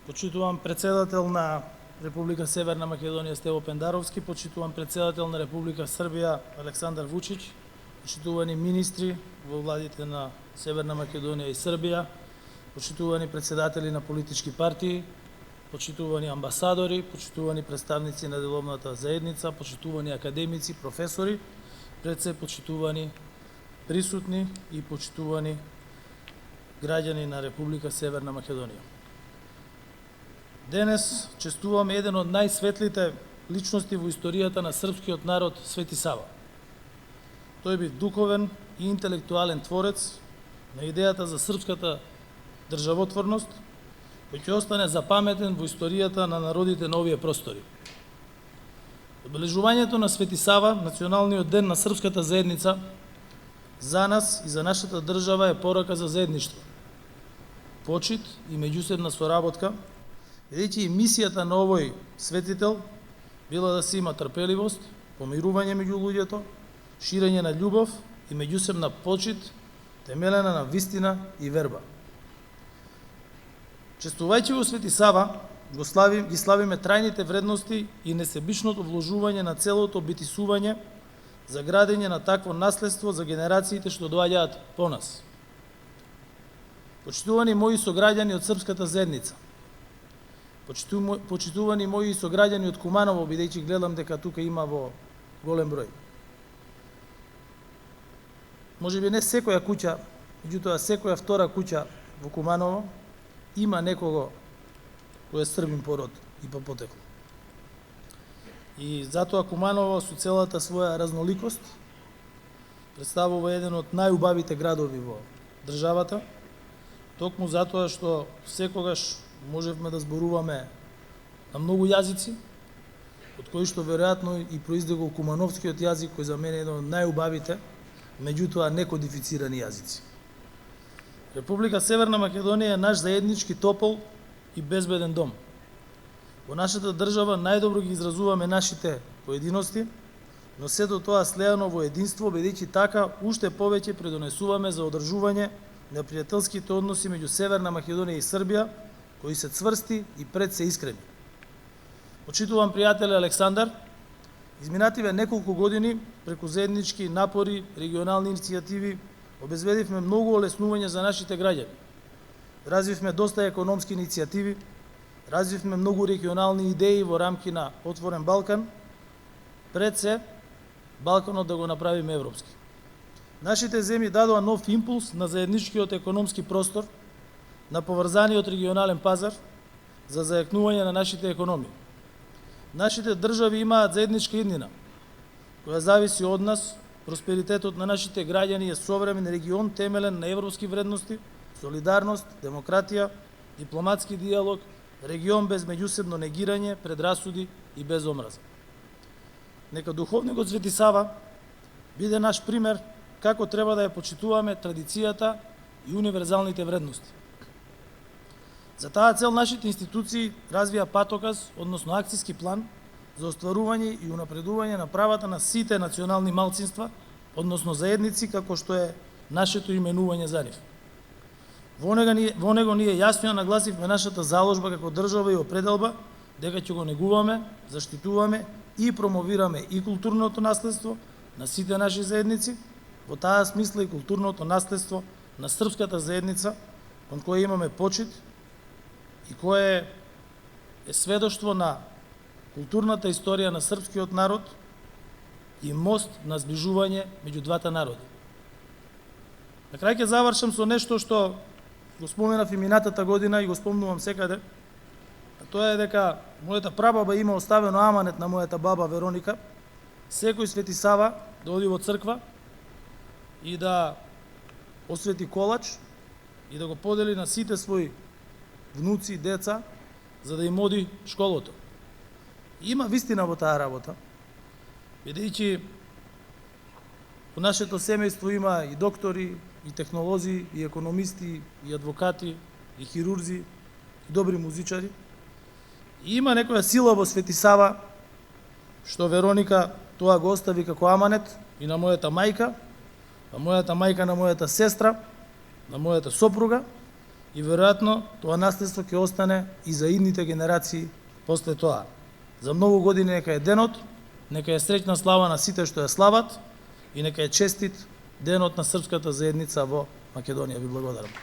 Почитувам председател на Република Северна Македонија Стево Пендаровски, почитувам председател на Република Србија Александар Вучич, почитувани министри во владите на Северна Македонија и Србија, почитувани председатели на политички партии, почитувани амбасадори, почитувани представници на деловната заедница, почитувани академици, професори, пред се почитувани присутни и почитувани граѓани на Република Северна Македонија. Денес честуваме еден од најсветлите личности во историјата на српскиот народ, Свети Сава. Тој би духовен и интелектуален творец на идејата за српската државотворност, кој ќе остане запаметен во историјата на народите на овие простори. Обележувањето на Свети Сава, националниот ден на српската заедница, за нас и за нашата држава е порака за заедништво, почит и меѓусебна соработка, бидејќи и мисијата на овој светител била да се има трпеливост, помирување меѓу луѓето, ширење на љубов и меѓусебна почит, темелена на вистина и верба. Честувајќи го Свети Сава, ги славиме трајните вредности и несебичното вложување на целото битисување за градење на такво наследство за генерациите што доаѓаат по нас. Почитувани мои сограѓани од српската заедница, почитувани мои сограѓани од Куманово, бидејќи гледам дека тука има во голем број. Можеби не секоја куќа, меѓутоа секоја втора куќа во Куманово има некого кој е србин пород и по потекло. И затоа Куманово со целата своја разноликост представува еден од најубавите градови во државата, токму затоа што секогаш можевме да зборуваме на многу јазици, од кои што веројатно и произлегол кумановскиот јазик, кој за мене е еден од најубавите, меѓутоа некодифицирани јазици. Република Северна Македонија е наш заеднички топол и безбеден дом. Во нашата држава најдобро ги изразуваме нашите поединости, но сето тоа слеано во единство, бидејќи така уште повеќе предонесуваме за одржување на пријателските односи меѓу Северна Македонија и Србија, кои се цврсти и пред се искрени. Почитувам пријателе Александар, изминативе неколку години преку заеднички напори, регионални иницијативи, обезбедивме многу олеснување за нашите граѓани. Развивме доста економски иницијативи, развивме многу регионални идеи во рамки на Отворен Балкан, пред се Балканот да го направиме европски. Нашите земји дадоа нов импулс на заедничкиот економски простор, на поврзаниот регионален пазар за зајакнување на нашите економии. Нашите држави имаат заедничка иднина, која зависи од нас. Просперитетот на нашите граѓани е современ регион темелен на европски вредности, солидарност, демократија, дипломатски диалог, регион без меѓусебно негирање, предрасуди и без омраза. Нека духовникот Свети Сава биде наш пример како треба да ја почитуваме традицијата и универзалните вредности. За таа цел нашите институции развија патоказ, односно акцијски план за остварување и унапредување на правата на сите национални малцинства, односно заедници, како што е нашето именување за нив. Во него ние јасно нагласивме нашата заложба како држава и определба дека ќе го негуваме, заштитуваме и промовираме и културното наследство на сите наши заедници, во таа смисла и културното наследство на српската заедница, кон која имаме почит и кое е сведоштво на културната историја на српскиот народ и мост на зближување меѓу двата народи. На крај ќе завршам со нешто што го споменав и минатата година и го спомнувам секаде, а тоа е дека мојата прабаба има оставено аманет на мојата баба Вероника, секој Свети Сава да оди во црква и да освети колач и да го подели на сите своји внуци и деца, за да им оди школото. Има вистина во таа работа, бидејќи во нашето семејство има и доктори, и технолози, и економисти, и адвокати, и хирурзи, и добри музичари. И има некоја сила во Свети Сава, што Вероника тоа го остави како аманет и на мојата мајка, на мојата сестра, на мојата сопруга, и веројатно тоа наследство ќе остане и за идните генерации после тоа. За многу години нека е денот, нека е среќна слава на сите што ја слават и нека е честит денот на српската заедница во Македонија. Ви благодарам.